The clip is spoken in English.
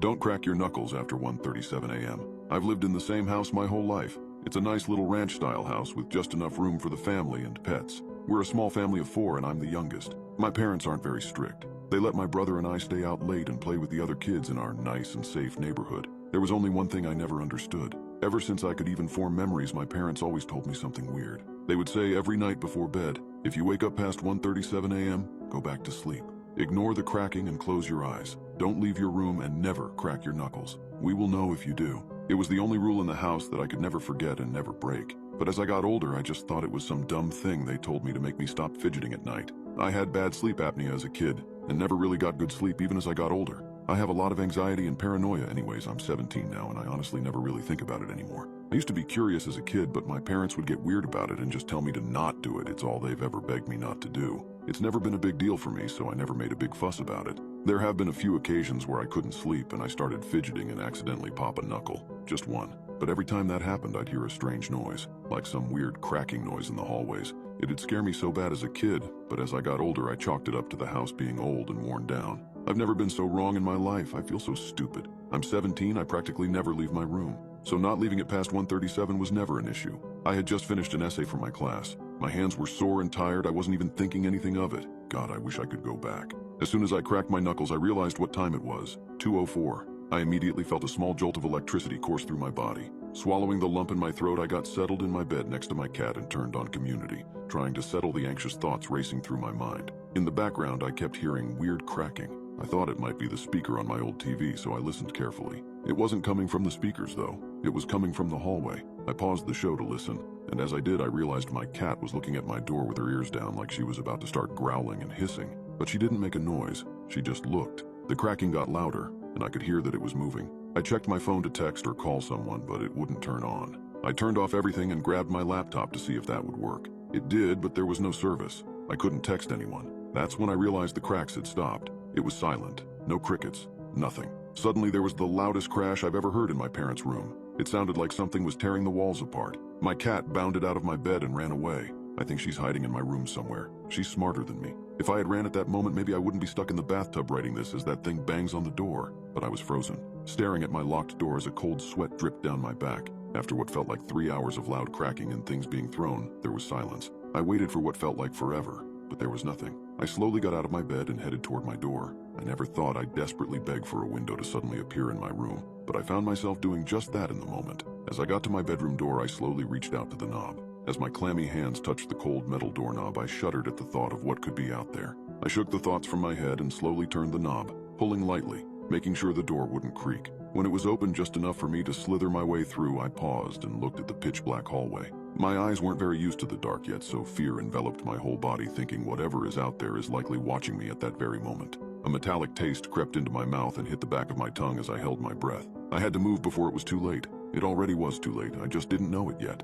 Don't crack your knuckles after 1:37 a.m. I've lived in the same house my whole life. It's a nice little ranch-style house with just enough room for the family and pets. We're a small family of 4 and I'm the youngest. My parents aren't very strict. They let my brother and I stay out late and play with the other kids in our nice and safe neighborhood. There was only one thing I never understood. Ever since I could even form memories, my parents always told me something weird. They would say every night before bed, if you wake up past 1:37 a.m., go back to sleep. Ignore the cracking and close your eyes. Don't leave your room and never crack your knuckles. We will know if you do. It was the only rule in the house that I could never forget and never break. But as I got older, I just thought it was some dumb thing they told me to make me stop fidgeting at night. I had bad sleep apnea as a kid and never really got good sleep even as I got older. I have a lot of anxiety and paranoia anyways. I'm 17 now and I honestly never really think about it anymore. I used to be curious as a kid, but my parents would get weird about it and just tell me to not do it. It's all they've ever begged me not to do. It's never been a big deal for me, so I never made a big fuss about it. There have been a few occasions where I couldn't sleep and I started fidgeting and accidentally pop a knuckle. Just one. But every time that happened, I'd hear a strange noise, like some weird cracking noise in the hallways. It'd scare me so bad as a kid, but as I got older, I chalked it up to the house being old and worn down. I've never been so wrong in my life. I feel so stupid. I'm 17, I practically never leave my room. So not leaving it past 1:37 was never an issue. I had just finished an essay for my class. My hands were sore and tired. I wasn't even thinking anything of it. God, I wish I could go back. As soon as I cracked my knuckles, I realized what time it was. 2:04. I immediately felt a small jolt of electricity course through my body. Swallowing the lump in my throat, I got settled in my bed next to my cat and turned on Community, trying to settle the anxious thoughts racing through my mind. In the background, I kept hearing weird cracking. I thought it might be the speaker on my old TV, so I listened carefully. It wasn't coming from the speakers, though. It was coming from the hallway. I paused the show to listen, and as I did, I realized my cat was looking at my door with her ears down like she was about to start growling and hissing. But she didn't make a noise. She just looked. The cracking got louder, and I could hear that it was moving. I checked my phone to text or call someone, but it wouldn't turn on. I turned off everything and grabbed my laptop to see if that would work. It did, but there was no service. I couldn't text anyone. That's when I realized the cracks had stopped. It was silent. No crickets. Nothing. Suddenly there was the loudest crash I've ever heard in my parents' room. It sounded like something was tearing the walls apart. My cat bounded out of my bed and ran away. I think she's hiding in my room somewhere. She's smarter than me. If I had ran at that moment, maybe I wouldn't be stuck in the bathtub writing this as that thing bangs on the door. But I was frozen, staring at my locked door as a cold sweat dripped down my back. After what felt like 3 hours of loud cracking and things being thrown, there was silence. I waited for what felt like forever, but there was nothing. I slowly got out of my bed and headed toward my door. I never thought I'd desperately beg for a window to suddenly appear in my room, but I found myself doing just that in the moment. As I got to my bedroom door, I slowly reached out to the knob. As my clammy hands touched the cold metal doorknob, I shuddered at the thought of what could be out there. I shook the thoughts from my head and slowly turned the knob, pulling lightly, making sure the door wouldn't creak. When it was open just enough for me to slither my way through, I paused and looked at the pitch-black hallway. My eyes weren't very used to the dark yet, so fear enveloped my whole body, thinking whatever is out there is likely watching me at that very moment. A metallic taste crept into my mouth and hit the back of my tongue as I held my breath. I had to move before it was too late. It already was too late, I just didn't know it yet.